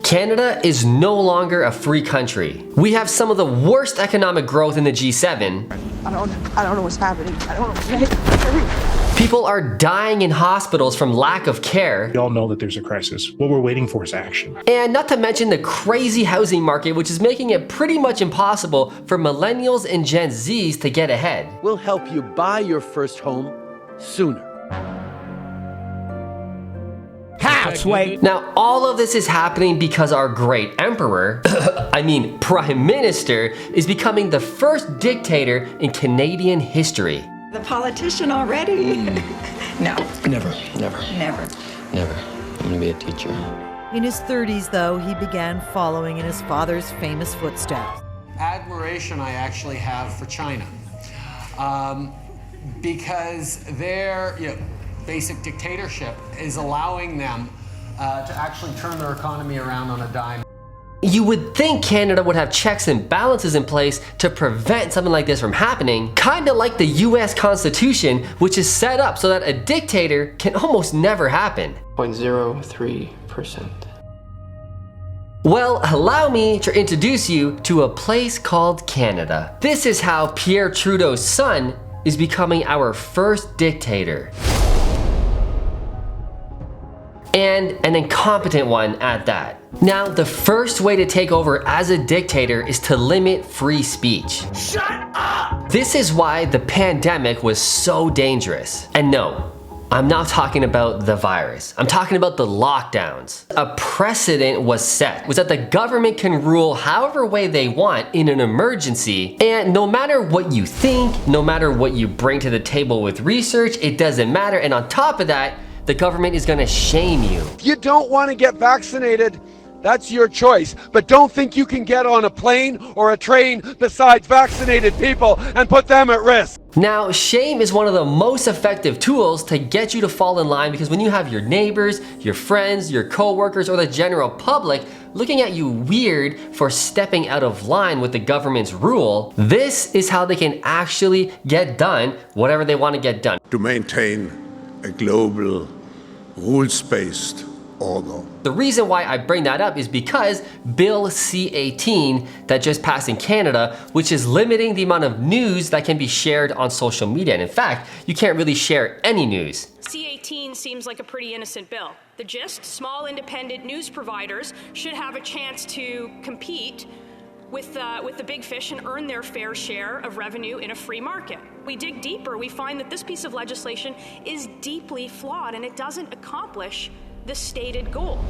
Canada is no longer a free country. We have some of the worst economic growth in the G7. I don't know what's happening. I don't know. People are dying in hospitals from lack of care. We all know that there's a crisis. What we're waiting for is action. And not to mention the crazy housing market, which is making it pretty much impossible for millennials and Gen Zs to get ahead. We'll help you buy your first home sooner. Now, all of this is happening because our great emperor, Prime Minister, is becoming the first dictator in Canadian history. The politician already? No. Never. I'm gonna be a teacher. In his 30s, though, he began following in his father's famous footsteps. Admiration I actually have for China, because their basic dictatorship is allowing them to actually turn their economy around on a dime. You would think Canada would have checks and balances in place to prevent something like this from happening, kinda like the US Constitution, which is set up so that a dictator can almost never happen. 0.03%. Well, allow me to introduce you to a place called Canada. This is how Pierre Trudeau's son is becoming our first dictator. And an incompetent one at that. Now, the first way to take over as a dictator is to limit free speech. Shut up! This is why the pandemic was so dangerous. And no, I'm not talking about the virus. I'm talking about the lockdowns. A precedent was set, was that the government can rule however way they want in an emergency, and no matter what you think, no matter what you bring to the table with research, it doesn't matter. And on top of that, the government is gonna shame you. If you don't want to get vaccinated, that's your choice. But don't think you can get on a plane or a train besides vaccinated people and put them at risk. Now, shame is one of the most effective tools to get you to fall in line, because when you have your neighbors, your friends, your co-workers, or the general public looking at you weird for stepping out of line with the government's rule, this is how they can actually get done whatever they want to get done. To maintain a global rules-based order. The reason why I bring that up is because Bill C-18 that just passed in Canada, which is limiting the amount of news that can be shared on social media. And in fact, you can't really share any news. C-18 seems like a pretty innocent bill. The gist, small independent news providers should have a chance to compete with the big fish and earn their fair share of revenue in a free market. We dig deeper, we find that this piece of legislation is deeply flawed and it doesn't accomplish the stated goal.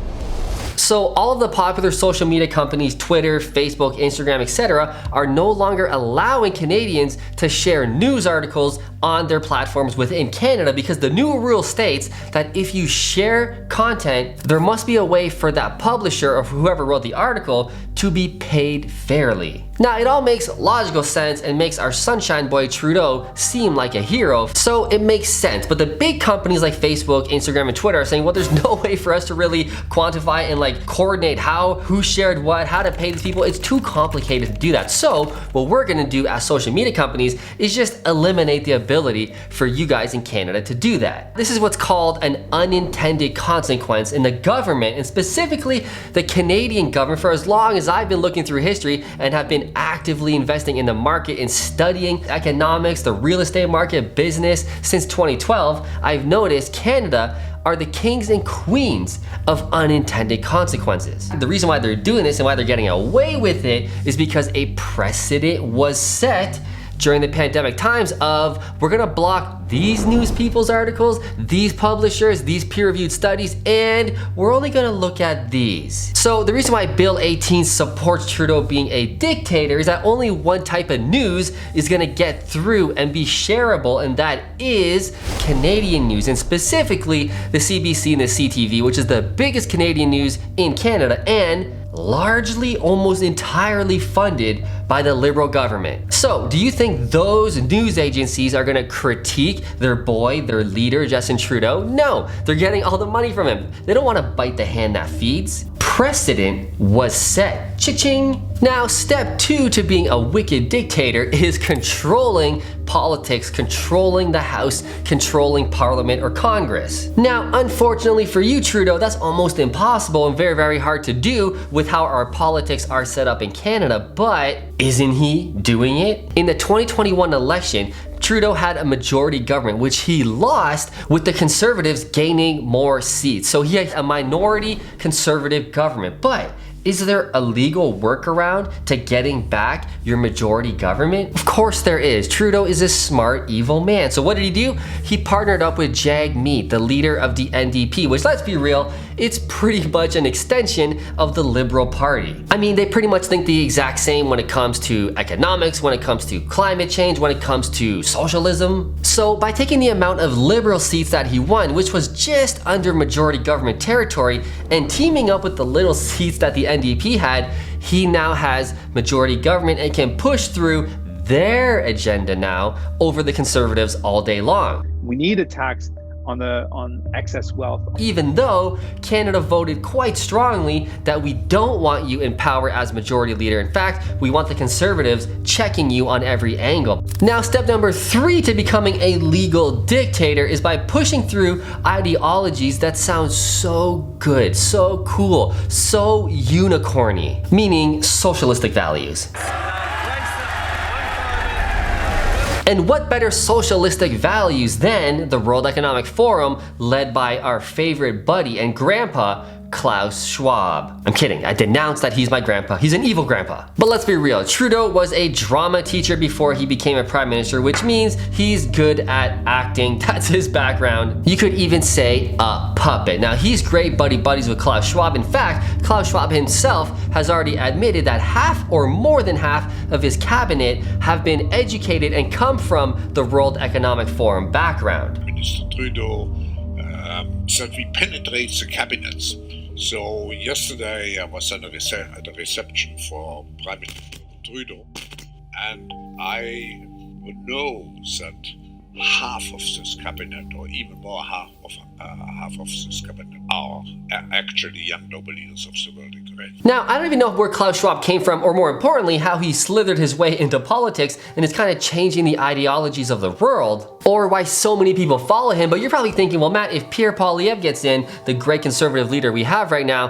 So all of the popular social media companies, Twitter, Facebook, Instagram, etc., are no longer allowing Canadians to share news articles on their platforms within Canada, because the new rule states that if you share content, there must be a way for that publisher or whoever wrote the article to be paid fairly. Now, it all makes logical sense and makes our sunshine boy Trudeau seem like a hero, so it makes sense. But the big companies like Facebook, Instagram, and Twitter are saying, well, there's no way for us to really quantify and coordinate who shared what, how to pay these people. It's too complicated to do that. So what we're gonna do as social media companies is just eliminate the ability for you guys in Canada to do that. This is what's called an unintended consequence in the government, and specifically the Canadian government. For as long as I've been looking through history and have been actively investing in the market and studying economics, the real estate market, business since 2012, I've noticed Canada are the kings and queens of unintended consequences. The reason why they're doing this and why they're getting away with it is because a precedent was set during the pandemic times of, we're gonna block these news people's articles, these publishers, these peer-reviewed studies, and we're only gonna look at these. So the reason why Bill 18 supports Trudeau being a dictator is that only one type of news is gonna get through and be shareable, and that is Canadian news, and specifically the CBC and the CTV, which is the biggest Canadian news in Canada and largely, almost entirely funded by the Liberal government. So, do you think those news agencies are gonna critique their boy, their leader, Justin Trudeau? No, they're getting all the money from him. They don't wanna bite the hand that feeds. Precedent was set. Cha-ching! Now, step 2 to being a wicked dictator is controlling politics, controlling the House, controlling Parliament or Congress. Now, unfortunately for you, Trudeau, that's almost impossible and very, very hard to do with how our politics are set up in Canada, but isn't he doing it? In the 2021 election, Trudeau had a majority government, which he lost with the Conservatives gaining more seats. So he had a minority Conservative government. But is there a legal workaround to getting back your majority government? Of course there is. Trudeau is a smart, evil man. So what did he do? He partnered up with Jagmeet, the leader of the NDP, which, let's be real, it's pretty much an extension of the Liberal Party. I mean, they pretty much think the exact same when it comes to economics, when it comes to climate change, when it comes to socialism. So by taking the amount of Liberal seats that he won, which was just under majority government territory, and teaming up with the little seats that the NDP had, he now has majority government and can push through their agenda now over the Conservatives all day long. We need a tax on excess wealth. Even though Canada voted quite strongly that we don't want you in power as majority leader. In fact, we want the Conservatives checking you on every angle. Now, step number 3 to becoming a legal dictator is by pushing through ideologies that sound so good, so cool, so unicorny, meaning socialistic values. And what better socialistic values than the World Economic Forum led by our favorite buddy and grandpa, Kauls Shwab. I'm kidding, I denounced that he's my grandpa. He's an evil grandpa. But let's be real, Trudeau was a drama teacher before he became a prime minister, which means he's good at acting. That's his background. You could even say a puppet. Now, he's great buddies with Kauls Shwab. In fact, Kauls Shwab himself has already admitted that half or more than half of his cabinet have been educated and come from the World Economic Forum background. Minister Trudeau said we penetrate the cabinets. So yesterday I was at a reception for Prime Minister Trudeau, and I know that half of this cabinet, or even more half of this cabinet, are actually young noble leaders of the world economy. Now, I don't even know where Kauls Shwab came from, or more importantly, how he slithered his way into politics and is kind of changing the ideologies of the world, or why so many people follow him. But you're probably thinking, well, Matt, if Pierre Poilievre gets in, the great conservative leader we have right now,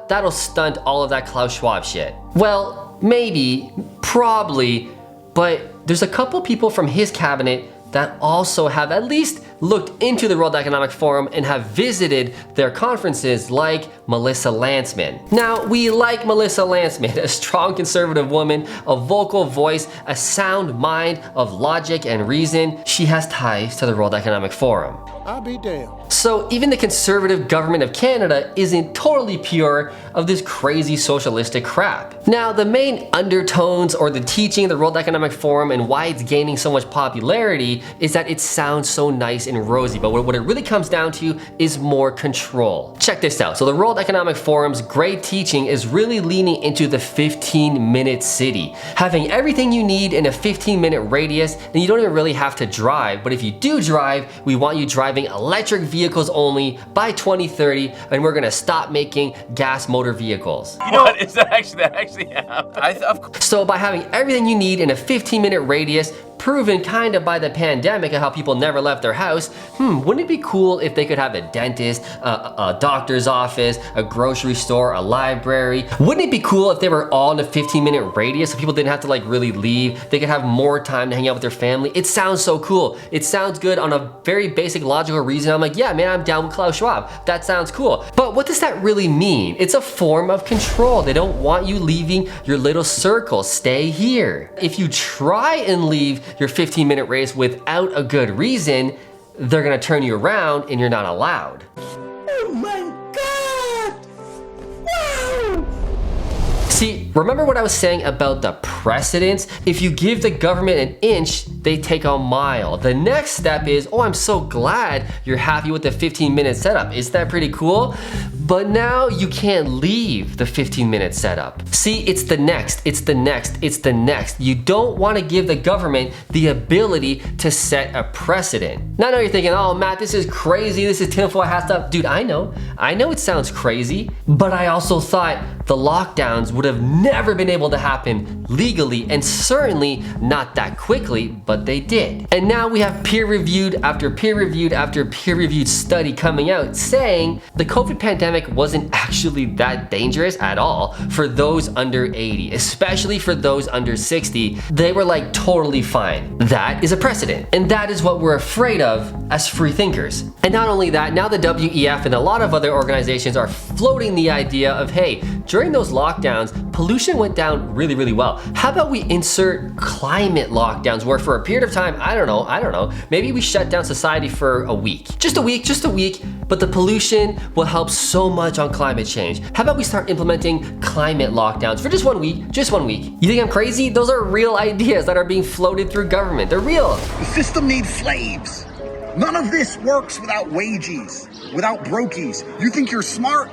that'll stunt all of that Kauls Shwab shit. Well, maybe, probably, but there's a couple people from his cabinet that also have at least looked into the World Economic Forum and have visited their conferences, like Melissa Lantsman. Now, we like Melissa Lantsman, a strong conservative woman, a vocal voice, a sound mind of logic and reason. She has ties to the World Economic Forum. I'll be damned. So even the conservative government of Canada isn't totally pure of this crazy socialistic crap. Now, the main undertones or the teaching of the World Economic Forum and why it's gaining so much popularity is that it sounds so nice and rosy, but what it really comes down to is more control. Check this out. So the World Economic Forum's great teaching is really leaning into the 15-minute city, having everything you need in a 15-minute radius, and you don't even really have to drive. But if you do drive, we want you driving electric vehicles only by 2030, and we're gonna stop making gas motor vehicles. You know what? Is that actually happened? So by having everything you need in a 15-minute radius, proven kind of by the pandemic and how people never left their house, wouldn't it be cool if they could have a dentist, a doctor's office, a grocery store, a library? Wouldn't it be cool if they were all in a 15-minute radius so people didn't have to like really leave? They could have more time to hang out with their family. It sounds so cool. It sounds good on a very basic logical reason. I'm like, yeah, man, I'm down with Kauls Shwab. That sounds cool. But what does that really mean? It's a form of control. They don't want you leaving your little circle. Stay here. If you try and leave your 15-minute race without a good reason, they're gonna turn you around and you're not allowed. Oh my God! Wow! See, remember what I was saying about the precedence. If you give the government an inch, they take a mile. The next step is, oh, I'm so glad you're happy with the 15-minute setup. Isn't that pretty cool? But now you can't leave the 15-minute setup. See, it's the next, it's the next, it's the next. You don't want to give the government the ability to set a precedent. Now I know you're thinking, oh Matt, this is crazy, this is tinfoil hat stuff. Dude, I know it sounds crazy, but I also thought the lockdowns would have never been able to happen legally, and certainly not that quickly, but they did. And now we have peer-reviewed after peer-reviewed after peer-reviewed study coming out saying the COVID pandemic wasn't actually that dangerous at all for those under 80, especially for those under 60. They were like totally fine. That is a precedent, and that is what we're afraid of as free thinkers. And not only that, now the WEF and a lot of other organizations are floating the idea of, hey, during those lockdowns, pollution went down really, really well. How about we insert climate lockdowns where for a period of time, I don't know, maybe we shut down society for a week. Just a week, but the pollution will help so much on climate change. How about we start implementing climate lockdowns for just 1 week, just 1 week? You think I'm crazy? Those are real ideas that are being floated through government. They're real. The system needs slaves. None of this works without wages, without brokies. You think you're smart?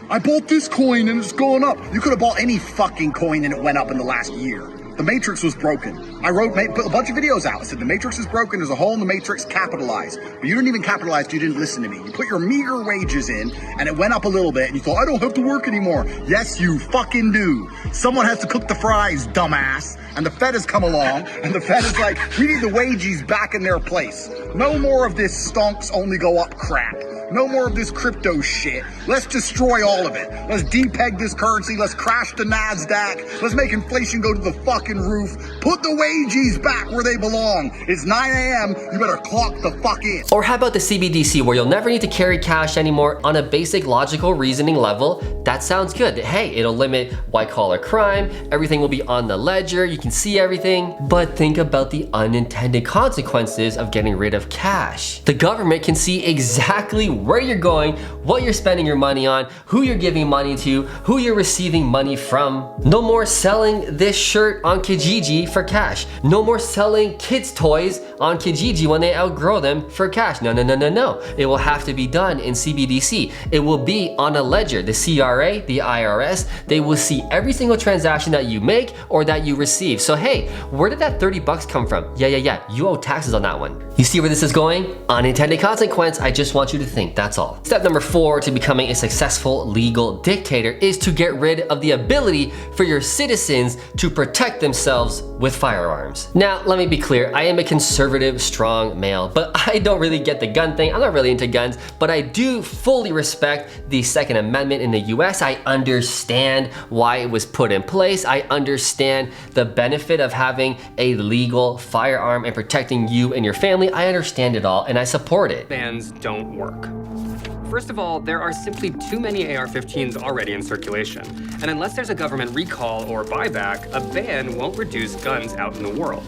I bought this coin and it's going up. You could have bought any fucking coin and it went up in the last year. The Matrix was broken. I put a bunch of videos out. I said the Matrix is broken. There's a hole in the Matrix. Capitalize. But you didn't even capitalize because you didn't listen to me. You put your meager wages in and it went up a little bit and you thought, I don't have to work anymore. Yes, you fucking do. Someone has to cook the fries, dumbass. And the Fed has come along and the Fed is like, we need the wages back in their place. No more of this stonks only go up crap. No more of this crypto shit. Let's destroy all of it. Let's depeg this currency. Let's crash the NASDAQ. Let's make inflation go to the fucking roof. Put the wages back where they belong. It's 9 a.m. You better clock the fuck in. Or how about the CBDC where you'll never need to carry cash anymore on a basic logical reasoning level? That sounds good. Hey, it'll limit white collar crime. Everything will be on the ledger. You can see everything. But think about the unintended consequences of getting rid of cash. The government can see exactly where you're going, what you're spending your money on, who you're giving money to, who you're receiving money from. No more selling this shirt on Kijiji for cash. No more selling kids' toys on Kijiji when they outgrow them for cash. No. It will have to be done in CBDC. It will be on a ledger. The CRA, the IRS, they will see every single transaction that you make or that you receive. So hey, where did that 30 bucks come from? Yeah, you owe taxes on that one. You see where this is going? Unintended consequence. I just want you to think, that's all. Step number 4 to becoming a successful legal dictator is to get rid of the ability for your citizens to protect themselves with firearms. Now, let me be clear, I am a conservative, strong male, but I don't really get the gun thing. I'm not really into guns, but I do fully respect the Second Amendment in the US. I understand why it was put in place. I understand the benefit of having a legal firearm and protecting you and your family. I understand it all and I support it. Bans don't work. First of all, there are simply too many AR-15s already in circulation. And unless there's a government recall or buyback, a ban won't reduce guns out in the world.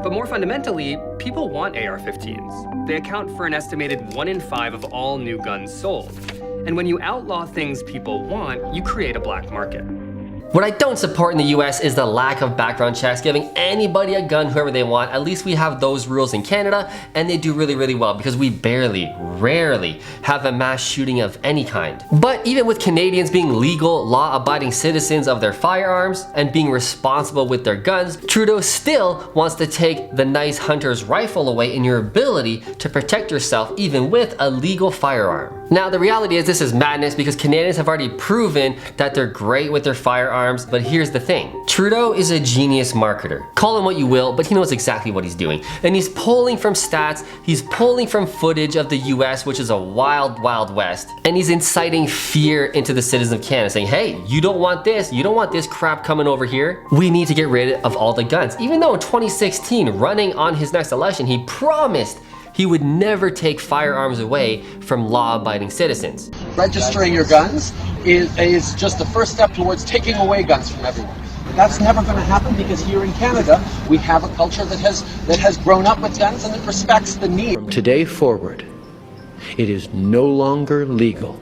But more fundamentally, people want AR-15s. They account for an estimated 1 in 5 of all new guns sold. And when you outlaw things people want, you create a black market. What I don't support in the US is the lack of background checks, giving anybody a gun whoever they want. At least we have those rules in Canada, and they do really, really well because we rarely have a mass shooting of any kind. But even with Canadians being legal, law-abiding citizens of their firearms and being responsible with their guns, Trudeau still wants to take the nice hunter's rifle away in your ability to protect yourself even with a legal firearm. Now, the reality is this is madness because Canadians have already proven that they're great with their firearms, but here's the thing. Trudeau is a genius marketer. Call him what you will, but he knows exactly what he's doing. And he's pulling from stats, he's pulling from footage of the US, which is a wild, wild west, and he's inciting fear into the citizens of Canada, saying, hey, you don't want this crap coming over here. We need to get rid of all the guns. Even though in 2016, running on his next election, he promised he would never take firearms away from law-abiding citizens. Registering your guns is just the first step towards taking away guns from everyone. That's never going to happen because here in Canada, we have a culture that has grown up with guns and that respects the need. From today forward, it is no longer legal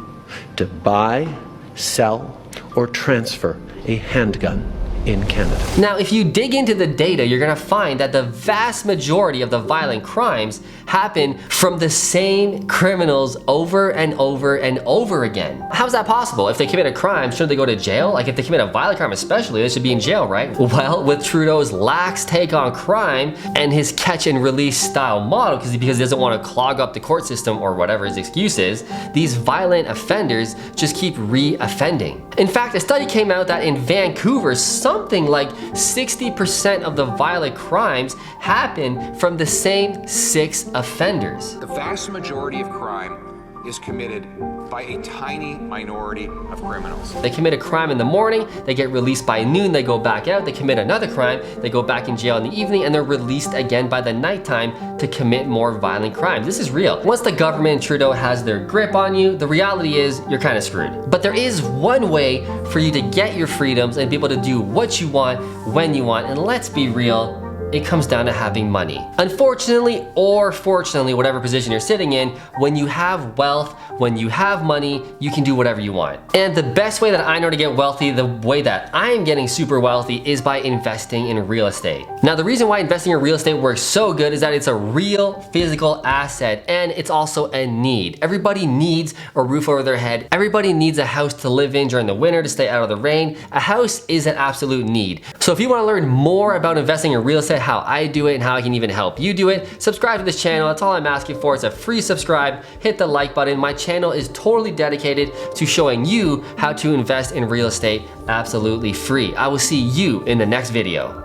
to buy, sell, or transfer a handgun in Canada. Now, if you dig into the data, you're gonna find that the vast majority of the violent crimes happen from the same criminals over and over and over again. How's that possible? If they commit a crime, shouldn't they go to jail? Like if they commit a violent crime especially, they should be in jail, right? Well, with Trudeau's lax take on crime and his catch and release style model, because he doesn't want to clog up the court system or whatever his excuse is, these violent offenders just keep re-offending. In fact, a study came out that in Vancouver, something like 60% of the violent crimes happen from the same 6 offenders. The vast majority of crime is committed by a tiny minority of criminals. They commit a crime in the morning, they get released by noon, they go back out, they commit another crime, they go back in jail in the evening, and they're released again by the nighttime to commit more violent crimes. This is real. Once the government, Trudeau, has their grip on you, the reality is you're kind of screwed. But there is one way for you to get your freedoms and be able to do what you want, when you want, and let's be real, it comes down to having money. Unfortunately, or fortunately, whatever position you're sitting in, when you have wealth, when you have money, you can do whatever you want. And the best way that I know to get wealthy, the way that I'm getting super wealthy, is by investing in real estate. Now, the reason why investing in real estate works so good is that it's a real physical asset, and it's also a need. Everybody needs a roof over their head. Everybody needs a house to live in during the winter to stay out of the rain. A house is an absolute need. So if you want to learn more about investing in real estate, how I do it, and how I can even help you do it, subscribe to this channel. That's all I'm asking for. It's a free subscribe. Hit the like button. My channel is totally dedicated to showing you how to invest in real estate absolutely free. I will see you in the next video.